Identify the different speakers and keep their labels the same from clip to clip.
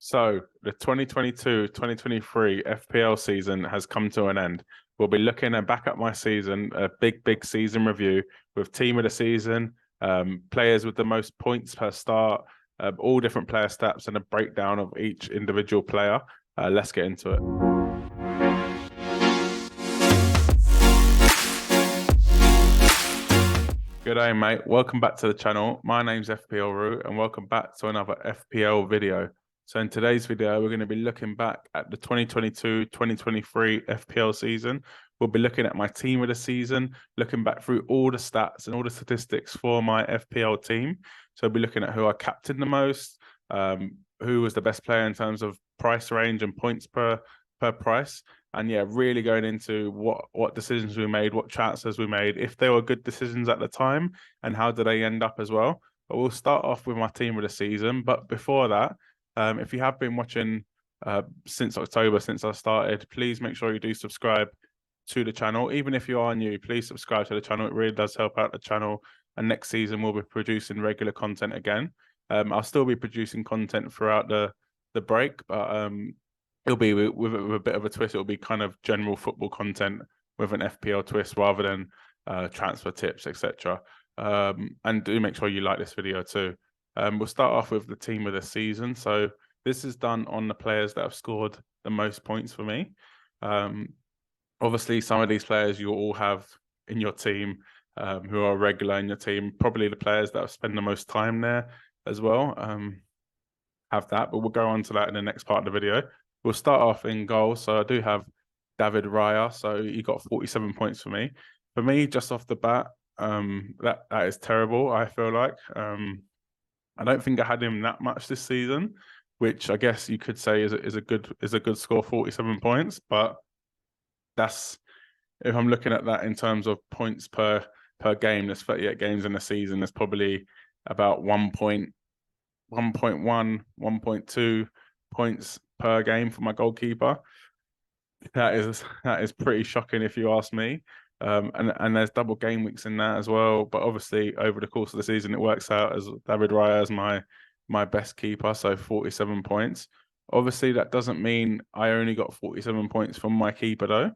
Speaker 1: So the 2022-2023 FPL season has come to an end. We'll be looking back at my season, a big season review with team of the season, players with the most points per start, all different player stats, and a breakdown of each individual player. Let's get into it. Good day, mate. Welcome back to the channel. My name's FPL Root, and welcome back to another FPL video. So in today's video, we're going to be looking back at the 2022-2023 FPL season. We'll be looking at my team of the season, looking back through all the stats and all the statistics for my FPL team. So we'll be looking at who I captained the most, who was the best player in terms of price range and points per price. And yeah, really going into what decisions we made, what transfers we made, if they were good decisions at the time, and how did they end up as well. But we'll start off with my team of the season. But before that, if you have been watching since October, since I started, please make sure you do subscribe to the channel. Even if you are new, please subscribe to the channel. It really does help out the channel. And next season, we'll be producing regular content again. I'll still be producing content throughout the break, but it'll be with a bit of a twist. It'll be kind of general football content with an FPL twist rather than transfer tips, etc. And do make sure you like this video too. We'll start off with the team of the season. So this is done on the players that have scored the most points for me. Obviously, some of these players you all have in your team who are regular in your team. Probably the players that have spent the most time there as well have that. But we'll go on to that in the next part of the video. We'll start off in goal. So I do have David Raya. So he got 47 points for me. For me, just off the bat, that is terrible, I feel like. I don't think I had him that much this season, which I guess you could say is a good score, 47 points. But that's, if I'm looking at that in terms of points per game, there's 38 games in the season. There's probably about 1.1, 1.2 points per game for my goalkeeper. That is pretty shocking if you ask me. And there's double game weeks in that as well. But obviously over the course of the season, it works out as David Raya as my best keeper, so 47 points. Obviously, that doesn't mean I only got 47 points from my keeper though.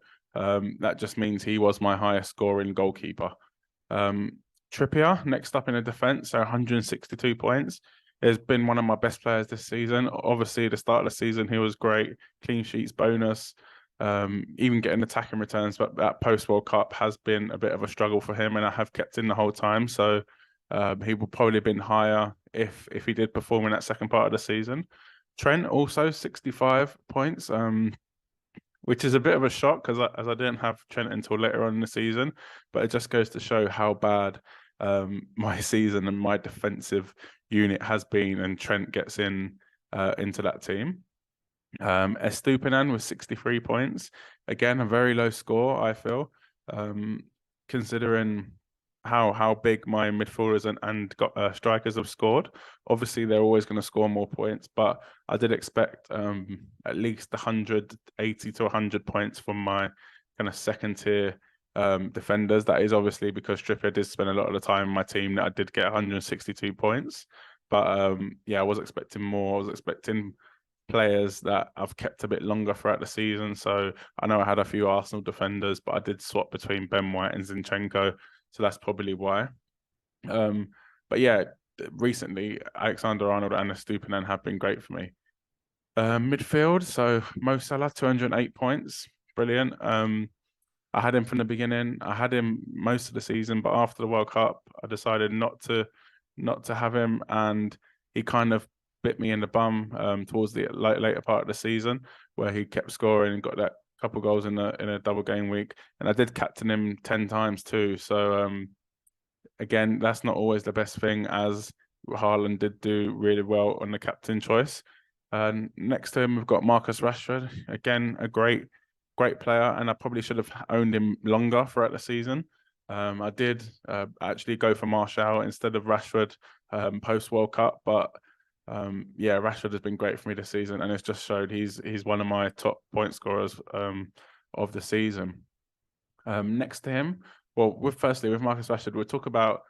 Speaker 1: That just means he was my highest scoring goalkeeper. Trippier next up in the defence, so 162 points. Has been one of my best players this season. Obviously, at the start of the season, he was great. Clean sheets bonus, even getting attacking returns. But that post-World Cup has been a bit of a struggle for him, and I have kept in the whole time. So he would probably have been higher if he did perform in that second part of the season. Trent also 65 points, which is a bit of a shock because as I didn't have Trent until later on in the season. But it just goes to show how bad my season and my defensive unit has been, and Trent gets into that team. Estupinan with 63 points. Again, a very low score, I feel, considering how big my midfielders and strikers have scored. Obviously, they're always going to score more points, but I did expect at least 180 to 100 points from my kind of second tier defenders. That is obviously because Trippier did spend a lot of the time in my team that I did get 162 points. But yeah, I was expecting more. I was expecting players that I've kept a bit longer throughout the season. So I know I had a few Arsenal defenders, but I did swap between Ben White and Zinchenko. So that's probably why. But yeah, recently Alexander-Arnold and Estupinan have been great for me. Midfield, so Mo Salah, 208 points. Brilliant. I had him from the beginning. I had him most of the season, but after the World Cup, I decided not to have him, and he kind of bit me in the bum towards the later part of the season, where he kept scoring and got that couple goals in a double game week, and I did captain him 10 times too. So again, that's not always the best thing, as Haaland did do really well on the captain choice. Next to him, we've got Marcus Rashford. Again, a great player, and I probably should have owned him longer throughout the season. I did actually go for Martial instead of Rashford post World Cup, but yeah, Rashford has been great for me this season, and it's just showed he's one of my top point scorers of the season. Next to him, well, with Marcus Rashford, we'll talk about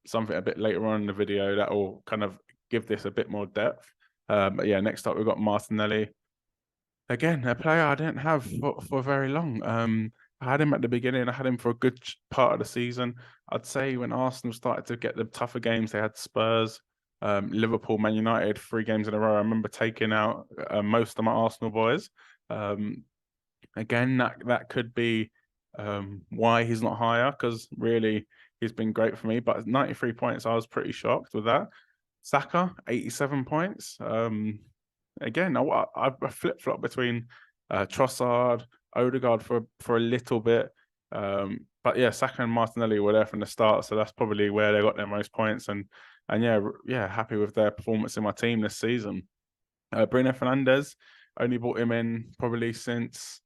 Speaker 1: something a bit later on in the video that will kind of give this a bit more depth. But yeah, next up we've got Martinelli. Again, a player I didn't have for very long. I had him at the beginning. I had him for a good part of the season. I'd say when Arsenal started to get the tougher games, they had Spurs, Liverpool, Man United, 3 games in a row. I remember taking out most of my Arsenal boys. Again, that could be why he's not higher, because really he's been great for me. But 93 points, I was pretty shocked with that. Saka, 87 points. Again, I flip flop between Trossard, Odegaard for a little bit. But yeah, Saka and Martinelli were there from the start, so that's probably where they got their most points. And yeah, happy with their performance in my team this season. Bruno Fernandes, only brought him in probably since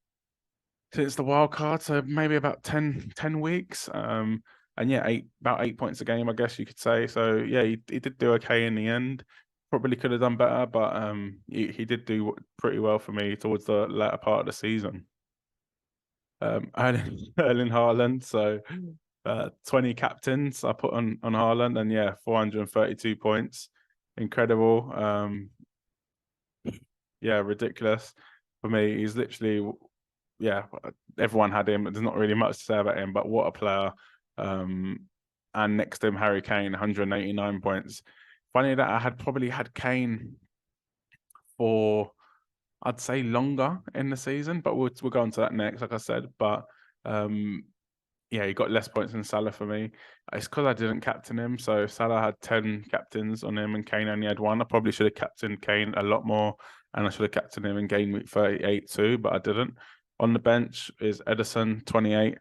Speaker 1: the wild card, so maybe about 10 weeks. And yeah, about 8 points a game, I guess you could say. So yeah, he did do okay in the end. Probably could have done better, but he did do pretty well for me towards the latter part of the season. Erling Haaland, so 20 captains I put on Haaland, and yeah, 432 points, incredible. Yeah, ridiculous for me. He's literally, yeah, everyone had him. There's not really much to say about him, but what a player. And next to him, Harry Kane, 189 points. Funny that I had probably had Kane for, I'd say, longer in the season, but we'll go on to that next, like I said. But yeah, he got less points than Salah for me. It's because I didn't captain him. So Salah had 10 captains on him and Kane only had 1. I probably should have captained Kane a lot more, and I should have captained him in game week 38 too, but I didn't. On the bench is Edison, 28.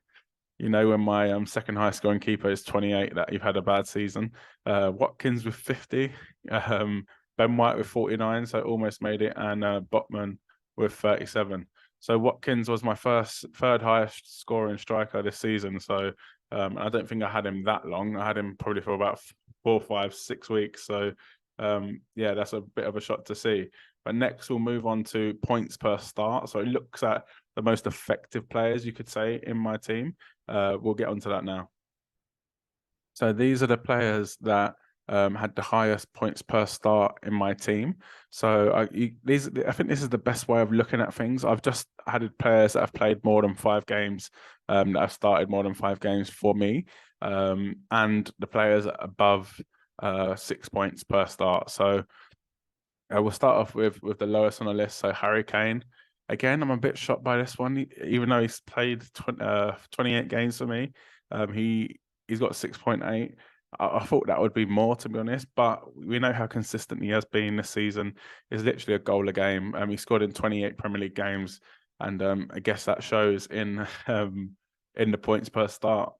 Speaker 1: You know, when my second highest scoring keeper is 28, that you've had a bad season. Watkins with 50. Ben White with 49, so almost made it, and Botman with 37. So Watkins was my third highest scoring striker this season. So I don't think I had him that long. I had him probably for about 4, 5, 6 weeks. So yeah, that's a bit of a shock to see. But next we'll move on to points per start. So it looks at the most effective players, you could say, in my team. We'll get onto that now. So these are the players that had the highest points per start in my team. So I think this is the best way of looking at things. I've just added players that have played more than 5 games, that have started more than 5 games for me, and the players above 6 points per start. So we'll start off with the lowest on the list. So Harry Kane. Again, I'm a bit shocked by this one, even though he's played 28 games for me. He's got 6.8. I thought that would be more, to be honest, but we know how consistent he has been this season. He's literally a goal a game. He scored in 28 Premier League games, and I guess that shows in the points per start.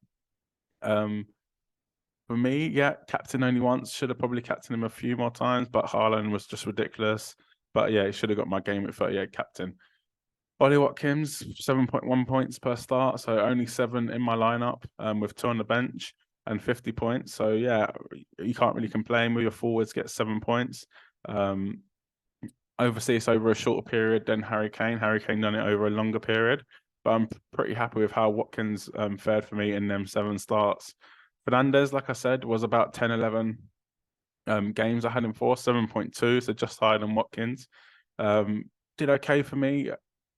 Speaker 1: For me, yeah, captain only once. Should have probably captained him a few more times, but Haaland was just ridiculous. But yeah, he should have got my game at 38 captain. Ollie Watkins, 7.1 points per start, so only 7 in my lineup, with 2 on the bench and 50 points. So yeah, you can't really complain with your forwards get 7 points. Obviously, it's over a shorter period than Harry Kane. Harry Kane done it over a longer period, but I'm pretty happy with how Watkins fared for me in them 7 starts. Fernandes, like I said, was about 10, 11 games I had him for, 7.2, so just higher than Watkins. Did okay for me,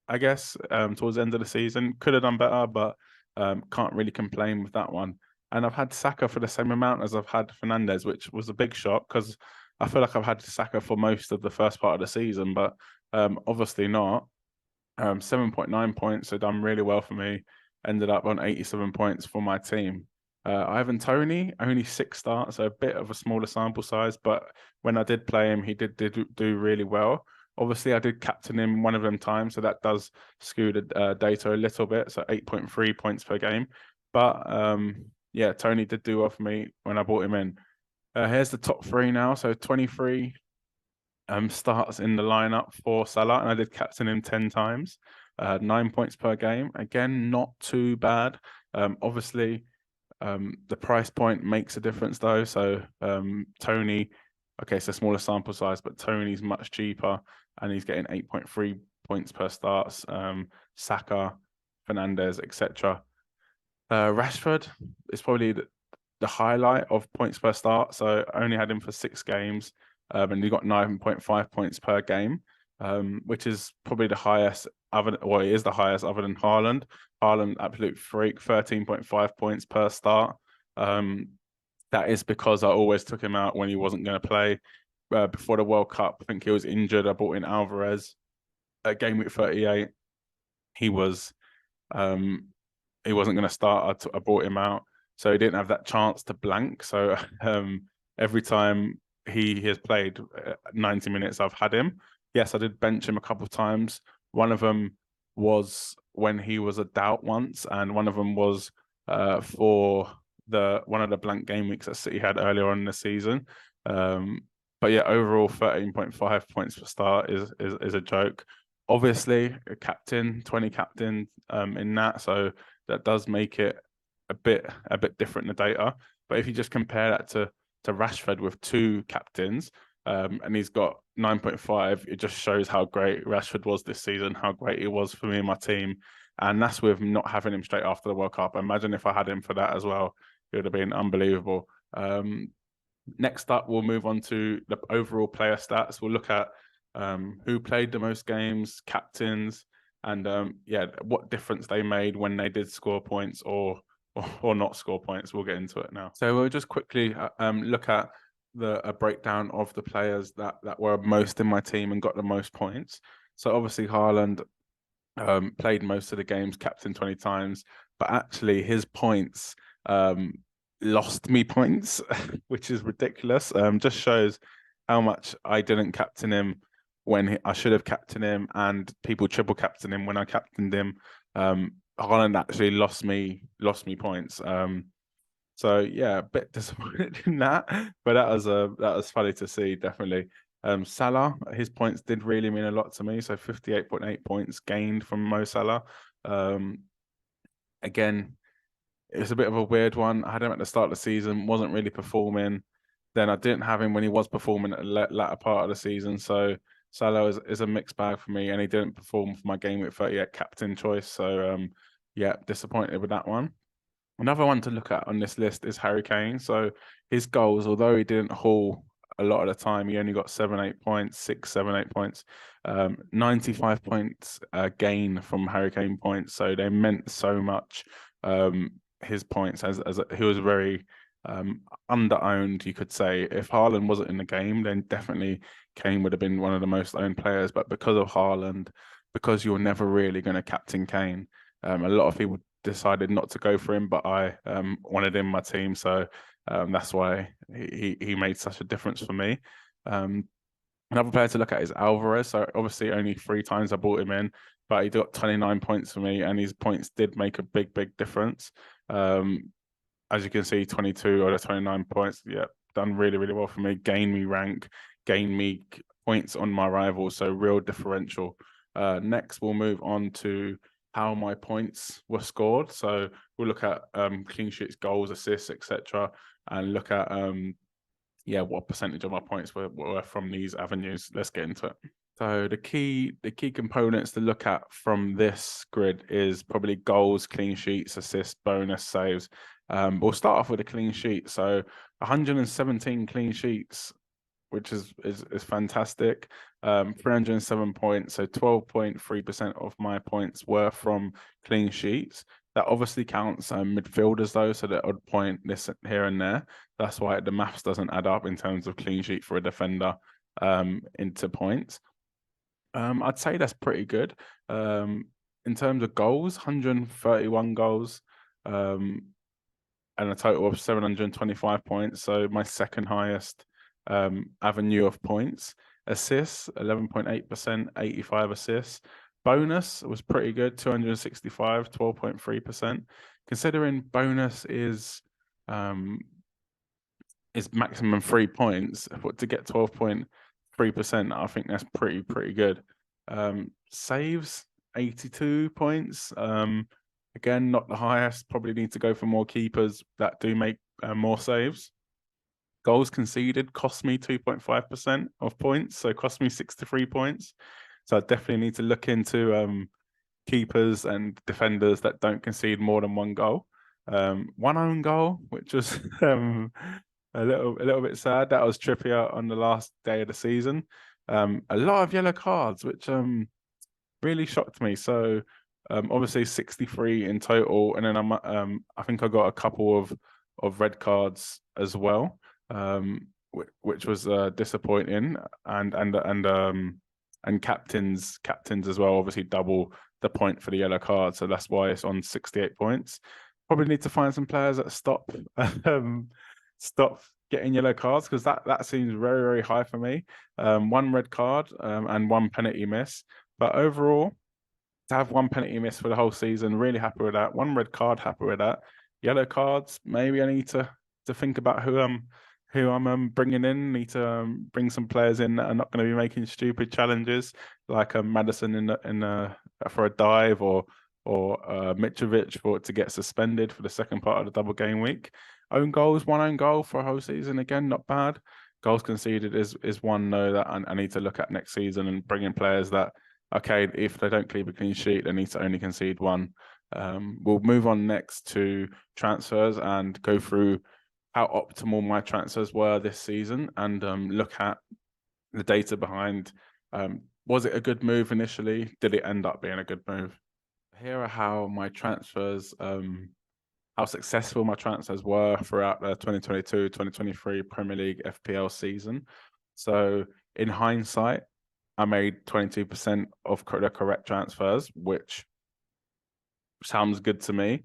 Speaker 1: I guess, towards the end of the season. Could have done better, but can't really complain with that one. And I've had Saka for the same amount as I've had Fernandes, which was a big shock because I feel like I've had Saka for most of the first part of the season, but obviously not. 7.9 points, so done really well for me. Ended up on 87 points for my team. Ivan Toney, only 6 starts, so a bit of a smaller sample size, but when I did play him, he did do really well. Obviously, I did captain him one of them times, so that does skew the data a little bit, so 8.3 points per game. But yeah, Toney did do well for me when I brought him in. Here's the top 3 now, so 23 starts in the lineup for Salah, and I did captain him 10 times. 9 points per game. Again, not too bad. Obviously, the price point makes a difference though. So Toney, okay, it's a smaller sample size, but Toney's much cheaper and he's getting 8.3 points per starts. Saka, Fernandes, etc. Rashford is probably the highlight of points per start. So I only had him for 6 games. and he got 9.5 points per game, which is probably the highest. It is the highest other than Haaland. Haaland, absolute freak, 13.5 points per start. That is because I always took him out when he wasn't going to play. Before the World Cup, I think he was injured. I brought in Alvarez at game week 38. He was he wasn't going to start. I brought him out, so he didn't have that chance to blank. So every time he has played 90 minutes, I've had him. Yes, I did bench him a couple of times. One of them was when he was a doubt once, and one of them was for one of the blank game weeks that City had earlier on in the season. But yeah, overall 13.5 points per start is a joke. Obviously, a captain, 20 captain in that, so that does make it a bit different in the data. But if you just compare that to Rashford with 2 captains, and he's got 9.5, it just shows how great Rashford was this season, how great he was for me and my team. And that's with not having him straight after the World Cup. Imagine if I had him for that as well, it would have been unbelievable. Next up, we'll move on to the overall player stats. We'll look at who played the most games, captains, and what difference they made when they did score points or not score points. We'll get into it now. So we'll just quickly look at a breakdown of the players that were most in my team and got the most points. So obviously Haaland played most of the games, captain 20 times, but actually his points lost me points, which is ridiculous. Just shows how much I didn't captain him when I should have captained him, and people triple captain him when I captained him. Holland actually lost me points. So yeah, a bit disappointed in that, but that was funny to see, definitely. Salah, his points did really mean a lot to me. So 58.8 points gained from Mo Salah. Again, it's a bit of a weird one. I had him at the start of the season, wasn't really performing. Then I didn't have him when he was performing at the latter part of the season. So Salah is a mixed bag for me, and he didn't perform for my game with 38 captain choice. So yeah, disappointed with that one. Another one to look at on this list is Harry Kane. So his goals, although he didn't haul a lot of the time, he only got 7-8 points, 6-7-8 points, 95 points gain from Harry Kane points. So they meant so much. His points as he was very under-owned, you could say. If Haaland wasn't in the game, then definitely Kane would have been one of the most owned players. But because of Haaland, because you're never really going to captain Kane, a lot of people decided not to go for him, but I wanted him in my team, so that's why he made such a difference for me. Another player to look at is Alvarez. So obviously only 3 times I brought him in, but he got 29 points for me, and his points did make a big difference. As you can see, 22 out of 29 points, yeah, done really well for me. Gained me rank, gained me points on my rivals, so real differential. Next, we'll move on to how my points were scored. So we'll look at clean sheets, goals, assists, etc., and look at what percentage of my points were from these avenues. Let's get into it. So the key components to look at from this grid is probably goals, clean sheets, assists, bonus, saves. We'll start off with a clean sheet. So 117 clean sheets, which is fantastic. 307 points, so 12.3% of my points were from clean sheets. That obviously counts midfielders though, so that odd point this here and there. That's why the maths doesn't add up in terms of clean sheet for a defender into points. I'd say that's pretty good. In terms of goals, 131 goals, and a total of 725 points. So my second highest avenue of points. Assists, 11.8%, 85 assists. Bonus was pretty good, 265, 12.3%. Considering bonus is maximum 3 points, but to get 12.3%, I think that's pretty good. Saves, 82 points. Again, not the highest. Probably need to go for more keepers that do make more saves. Goals conceded cost me 2.5% of points, so cost me 63 points. So I definitely need to look into keepers and defenders that don't concede more than 1 goal. 1 own goal, which was a little bit sad. That was Trippier on the last day of the season. A lot of yellow cards, which really shocked me. So obviously 63 in total, and then I think I got a couple of red cards as well, which was disappointing, and captains as well. Obviously double the point for the yellow card, so that's why it's on 68 points. Probably need to find some players that stop getting yellow cards, because that seems very, very high for me. One red card and one penalty miss. But overall, to have one penalty miss for the whole season, really happy with that. One red card, happy with that. Yellow cards, maybe I need to think about who I'm bringing in. Need to bring some players in that are not going to be making stupid challenges, like Madison for a dive, or Mitrovic to get suspended for the second part of the double game week. Own goals, one own goal for a whole season, again, not bad. Goals conceded is one no that I need to look at next season, and bring in players that, okay, if they don't keep a clean sheet, they need to only concede one. We'll move on next to transfers and go through how optimal my transfers were this season, and look at the data behind. Was it a good move initially? Did it end up being a good move? Here are how my transfers, how successful my transfers were throughout the 2022-2023 Premier League FPL season. So in hindsight, I made 22% of the correct transfers, which sounds good to me.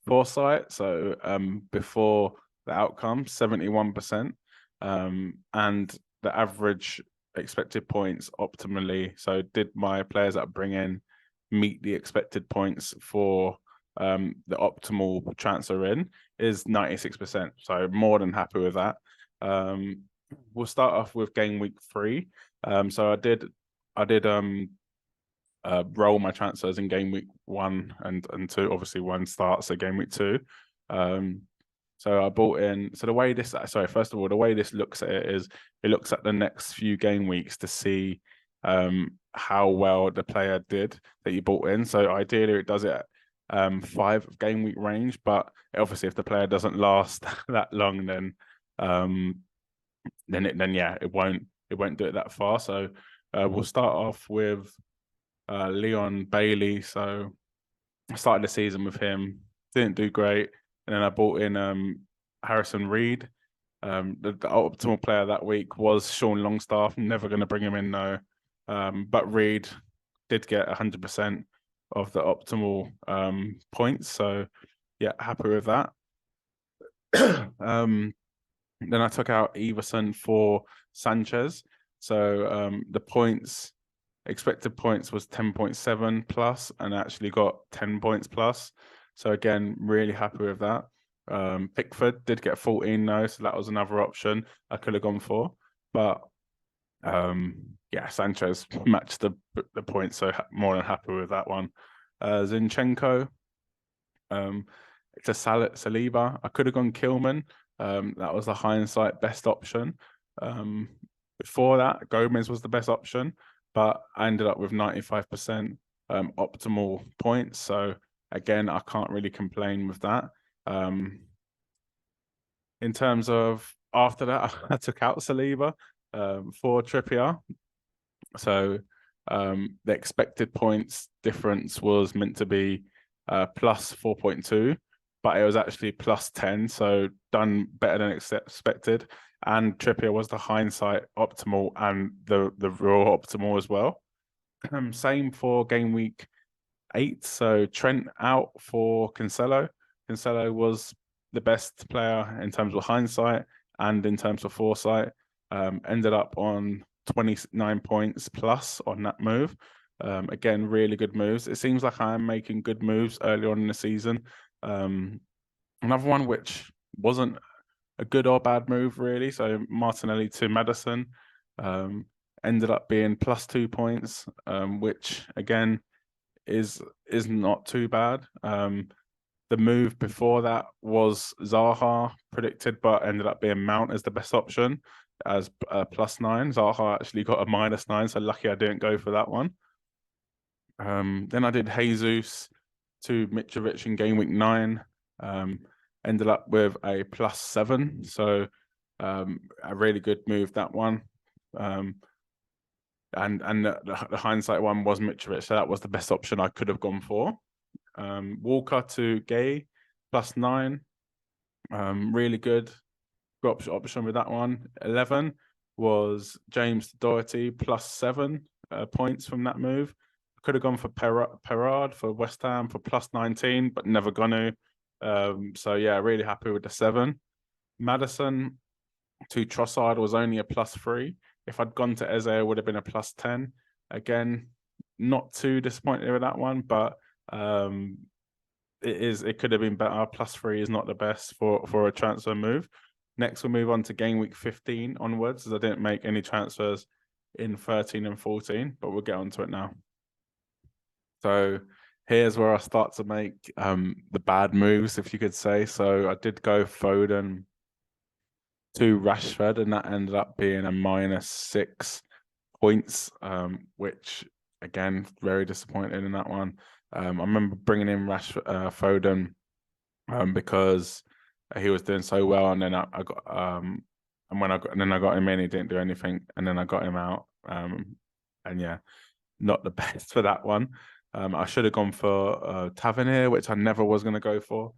Speaker 1: Foresight, so before the outcome, 71%, and the average expected points optimally. So did my players that I bring in meet the expected points for the optimal transfer in, is 96%. So more than happy with that. We'll start off with game week 3. So I did roll my transfers in game week 1 and 2. Obviously, 1 starts, so game week 2. So I bought in. So the way this, first of all, the way this looks at it is, it looks at the next few game weeks to see how well the player did that you bought in. So ideally, it does it at 5 game week range, but obviously, if the player doesn't last that long, then it won't do it that far. So we'll start off with Leon Bailey. So I started the season with him, didn't do great, and then I bought in Harrison Reed. The optimal player that week was Sean Longstaff. Never going to bring him in, no. But Reed did get 100% of the optimal points, so yeah, happy with that. Then I took out Everson for Sanchez. So the expected points was 10.7 plus, and actually got 10 points plus. So again, really happy with that. Pickford did get 14 though, so that was another option I could have gone for. But yeah, Sanchez matched the points, so more than happy with that one. Zinchenko, it's a Saliba. I could have gone Kilman. That was the hindsight best option. Before that, Gomez was the best option, but I ended up with 95% optimal points. So again, I can't really complain with that. In terms of after that, I took out Saliba for Trippier. So the expected points difference was meant to be plus 4.2, but it was actually plus 10, so done better than expected. And Trippier was the hindsight optimal and the raw optimal as well. Same for game week 8. So Trent out for Cancelo. Cancelo was the best player in terms of hindsight and in terms of foresight. Ended up on 29 points plus on that move. Again, really good moves. It seems like I'm making good moves early on in the season. Another one which wasn't a good or bad move, really. So Martinelli to Madison ended up being plus 2 points, which again is not too bad. The move before that was Zaha predicted, but ended up being Mount as the best option as plus 9. Zaha actually got a -9, so lucky I didn't go for that one. Then I did Jesus to Mitrovic in game week 9. ended up with a +7. So a really good move, that one. And the hindsight one was Mitrovic, so that was the best option I could have gone for. Walker to Gay +9. Really good option with that one. 11 was James to Doherty +7 points from that move. Could have gone for Perard for West Ham for +19, but never gonna. So yeah, really happy with the 7. Maddison to Trossard was only a +3. If I'd gone to Eze, it would have been a +10. Again, not too disappointed with that one, but it could have been better. +3 is not the best for a transfer move. Next, we'll move on to game week 15 onwards, as I didn't make any transfers in 13 and 14, but we'll get onto it now. So here's where I start to make the bad moves, if you could say. So I did go Foden to Rashford, and that ended up being a -6 points, which again, very disappointed in that one. I remember bringing in Foden because he was doing so well, and then I got and then I got him in, he didn't do anything, and then I got him out, and yeah, not the best for that one. I should have gone for Tavernier, which I never was going to go for.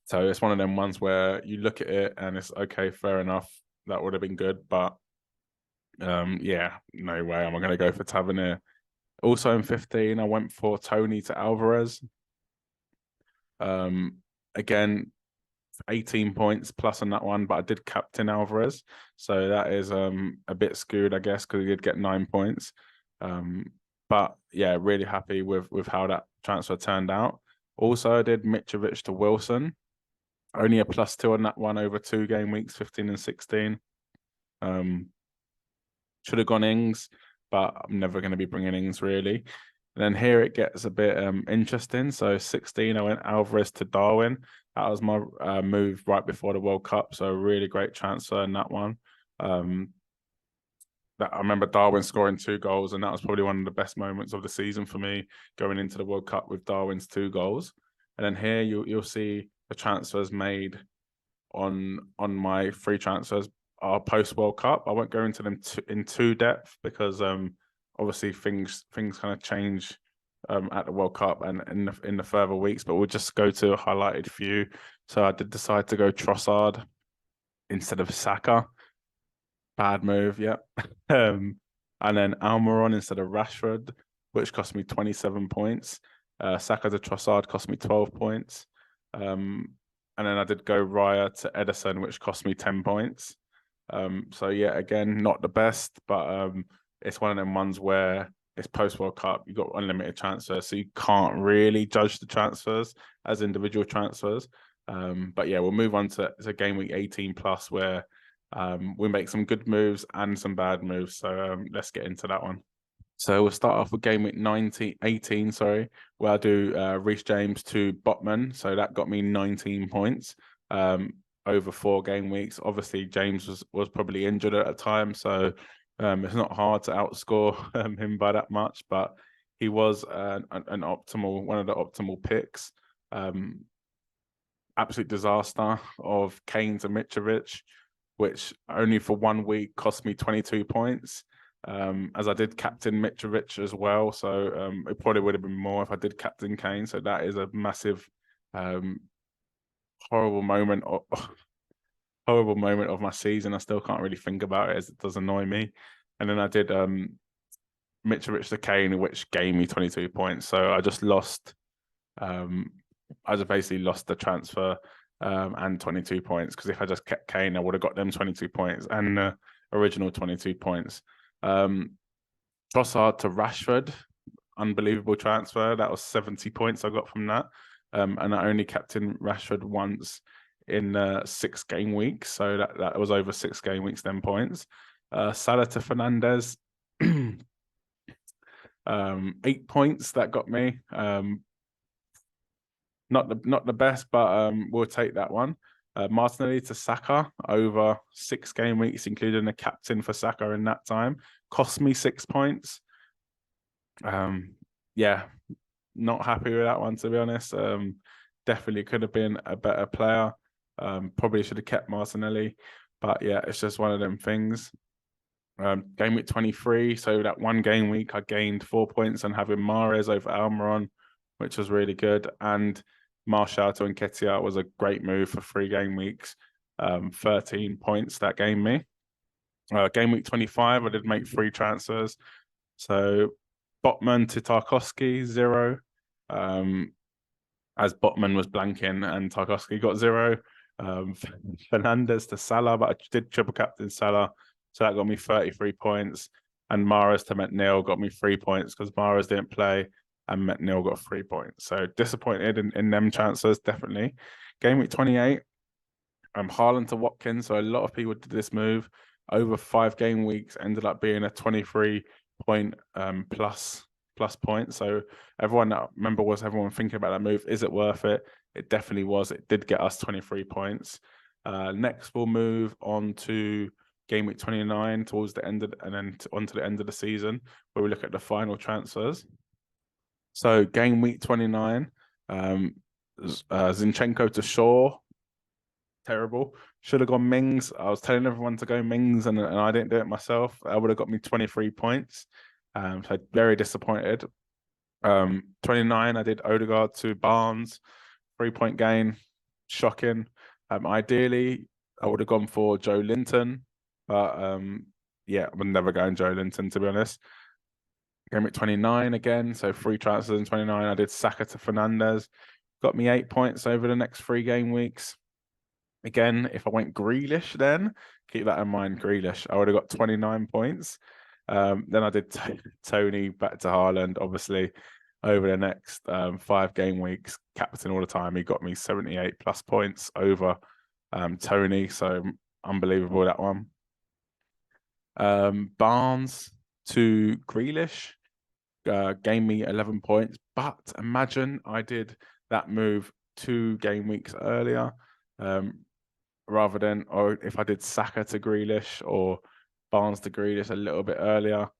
Speaker 1: So it's one of them ones where you look at it and it's okay, fair enough, that would have been good, but yeah, no way am I going to go for Tavernier. Also in 15, I went for Tony to Alvarez. Again, 18 points plus on that one, but I did captain Alvarez, so that is a bit skewed, I guess, because he did get 9 points. But yeah, really happy with how that transfer turned out. Also, I did Mitrovic to Wilson, only a +2 on that one over 2 game weeks, 15 and 16. Should have gone Ings, but I'm never going to be bringing Ings really. And then here it gets a bit interesting. So 16, I went Alvarez to Darwin. That was my move right before the World Cup. So really great transfer in that one. That I remember Darwin scoring 2 goals, and that was probably one of the best moments of the season for me, going into the World Cup with Darwin's 2 goals. And then here you'll see the transfers made on my free transfers are post World Cup. I won't go into them in too depth because obviously things kind of change at the World Cup and in the further weeks, but we'll just go to a highlighted few. So I did decide to go Trossard instead of Saka. Bad move, yeah. And then Almiron instead of Rashford, which cost me 27 points. Saka to Trossard cost me 12 points. And then I did go Raya to Edison, which cost me 10 points. So yeah, again, not the best, but it's one of them ones where it's post World Cup, you got unlimited transfers, so you can't really judge the transfers as individual transfers. But yeah, we'll move on to game week 18 plus, where we make some good moves and some bad moves. So let's get into that one. So we'll start off with game week 18, sorry, where I do Reece James to Botman. So that got me 19 points over 4 game weeks. Obviously, James was probably injured at a time, so it's not hard to outscore him by that much, but he was one of the optimal picks. Absolute disaster of Kane to Mitrovic, which only for 1 week cost me 22 points. As I did captain Mitrovic as well, so it probably would have been more if I did captain Kane. So that is a massive, horrible moment of my season. I still can't really think about it, as it does annoy me. And then I did Mitrovic to Kane, which gave me 22 points. So I just lost. I just basically lost the transfer and 22 points, because if I just kept Kane, I would have got them 22 points and the original 22 points. Trossard to Rashford, unbelievable transfer. That was 70 points I got from that. And I only captained Rashford once in 6 game weeks. So that was over 6 game weeks, then points. Salah to Fernandez, 8 points that got me. Not the best, but we'll take that one. Martinelli to Saka over 6 game weeks, including a captain for Saka in that time, cost me 6 points. Yeah, not happy with that one, to be honest. definitely could have been a better player. Probably should have kept Martinelli, but yeah, it's just one of them things. Game week 23, so that one game week I gained 4 points and having Mahrez over Almiron, which was really good, and Martial to Nketiah was a great move for 3 game weeks. 13 points that gained me. Game week 25, I did make 3 transfers. So Botman to Tarkowski, 0. As Botman was blanking and Tarkowski got 0. Fernandez to Salah, but I did triple captain Salah. So that got me 33 points. And Mahrez to McNeil got me 3 points because Mahrez didn't play and McNeil got 3 points. So disappointed in them transfers, definitely. Game week 28, Haaland to Watkins. So a lot of people did this move. Over 5 game weeks, ended up being a 23 point plus point. So everyone thinking about that move? Is it worth it? It definitely was. It did get us 23 points. Next, we'll move on to game week 29 towards the end and then onto the end of the season, where we look at the final transfers. So game week 29, Zinchenko to Shaw. Terrible. Should have gone Mings. I was telling everyone to go Mings and I didn't do it myself. That would have got me 23 points. So very disappointed. 29, I did Odegaard to Barnes. 3-point gain. Shocking. Ideally, I would have gone for Joe Linton. But yeah, I'm never going Joe Linton, to be honest. Game at 29 again. So 3 transfers in 29. I did Saka to Fernandez. Got me 8 points over the next 3 game weeks. Again, if I went Grealish, then keep that in mind. Grealish, I would have got 29 points. Then I did Tony back to Haaland. Obviously, over the next 5 game weeks, captain all the time. He got me 78 plus points over Tony. So unbelievable that one. Barnes to Grealish gained me 11 points. But imagine I did that move 2 game weeks earlier. Rather than, or if I did Saka to Grealish or Barnes to Grealish a little bit earlier,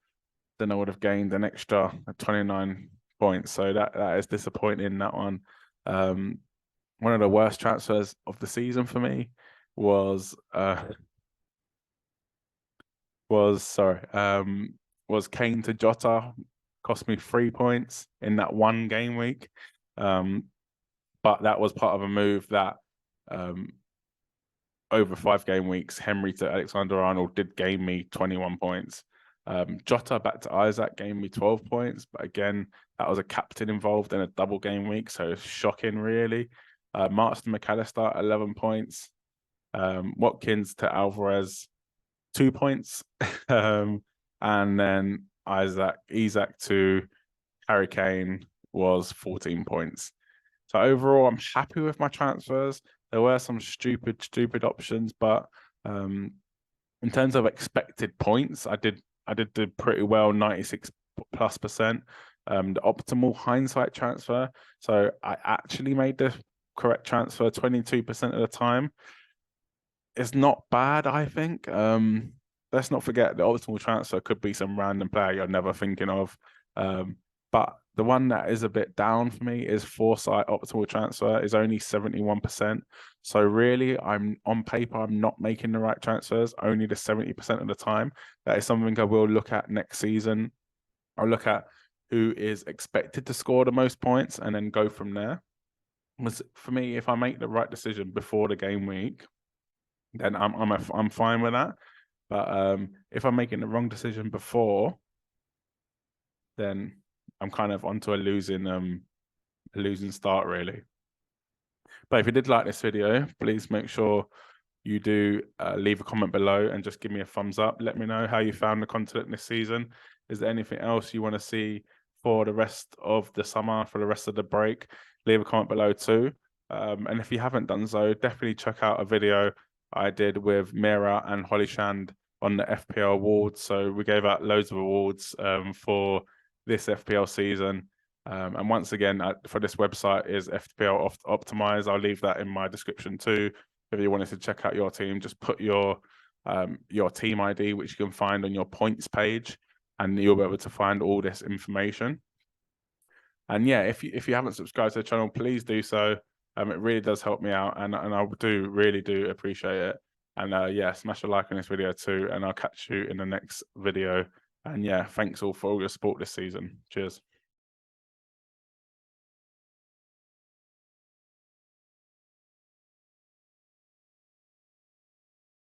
Speaker 1: then I would have gained an extra 29 points. So that is disappointing, that one. One of the worst transfers of the season for me was Kane to Jota. Cost me 3 points in that 1 game week. But that was part of a move that over 5 game weeks, Henry to Alexander-Arnold did gain me 21 points. Jota back to Isaac gained me 12 points. But again, that was a captain involved in a double game week. So it's shocking, really. Martin McAllister, 11 points. Watkins to Alvarez, 2 points. And then Isaac to Harry Kane was 14 points. So overall, I'm happy with my transfers. There were some stupid options, but in terms of expected points, I did do pretty well, 96+%. The optimal hindsight transfer. So I actually made the correct transfer 22% of the time. It's not bad, I think. Let's not forget the optimal transfer could be some random player you're never thinking of. But the one that is a bit down for me is Foresight optimal transfer is only 71%. So really, I'm on paper, I'm not making the right transfers only the 70% of the time. That is something I will look at next season. I'll look at who is expected to score the most points and then go from there. For me, if I make the right decision before the game week, then I'm fine with that. But if I'm making the wrong decision before, then I'm kind of onto a losing start, really. But if you did like this video, please make sure you do leave a comment below and just give me a thumbs up. Let me know how you found the content this season. Is there anything else you want to see for the rest of the summer, for the rest of the break? Leave a comment below too. And if you haven't done so, definitely check out a video I did with Mira and Holly Shand on the FPL awards. So we gave out loads of awards for this FPL season. And once again, for this website is FPL Optimize. I'll leave that in my description too. If you wanted to check out your team, just put your team ID, which you can find on your points page, and you'll be able to find all this information. And yeah, if you haven't subscribed to the channel, please do so. It really does help me out, and I really do appreciate it. And yeah, smash a like on this video too, and I'll catch you in the next video. And yeah, thanks all for all your support this season. Cheers.